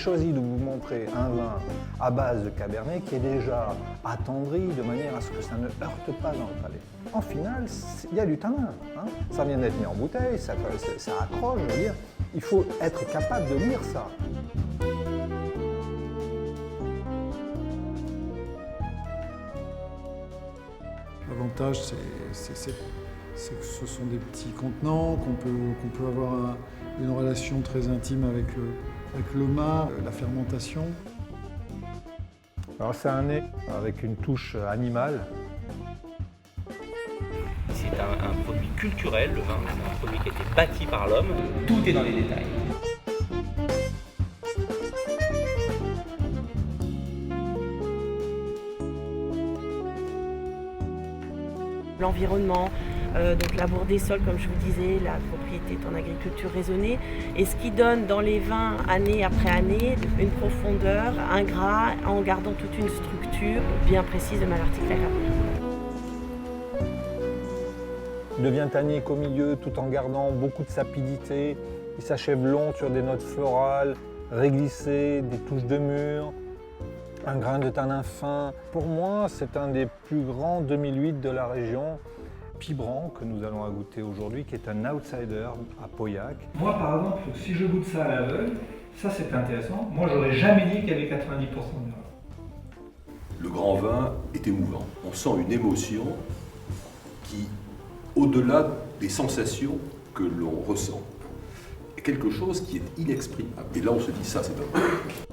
choisi de vous montrer un vin à base de Cabernet qui est déjà attendri de manière à ce que ça ne heurte pas dans le palais. En finale, il y a du tanin. Hein. Ça vient d'être mis en bouteille, ça accroche, je veux dire. Il faut être capable de lire ça. L'avantage, c'est que ce sont des petits contenants, qu'on peut avoir une relation très intime avec le mât, la fermentation. Alors c'est un nez avec une touche animale. C'est un produit culturel, le vin, c'est un produit qui a été bâti par l'homme. Tout est dans les détails. L'environnement, donc labour des sols, comme je vous disais, la propriété est en agriculture raisonnée, et ce qui donne dans les vins, année après année, une profondeur, un gras, en gardant toute une structure bien précise de Malartic La Capre. Il devient tannique au milieu tout en gardant beaucoup de sapidité. Il s'achève long sur des notes florales, réglissées, des touches de mûr, un grain de tanin fin. Pour moi, c'est un des plus grands 2008 de la région. Pibran, que nous allons goûter aujourd'hui, qui est un outsider à Pauillac. Moi, par exemple, si je goûte ça à l'aveugle, ça c'est intéressant. Moi, j'aurais jamais dit qu'il y avait 90% de gras. Le grand vin est émouvant. On sent une émotion qui, au-delà des sensations que l'on ressent, est quelque chose qui est inexprimable. Et là, on se dit, ça, c'est un vin.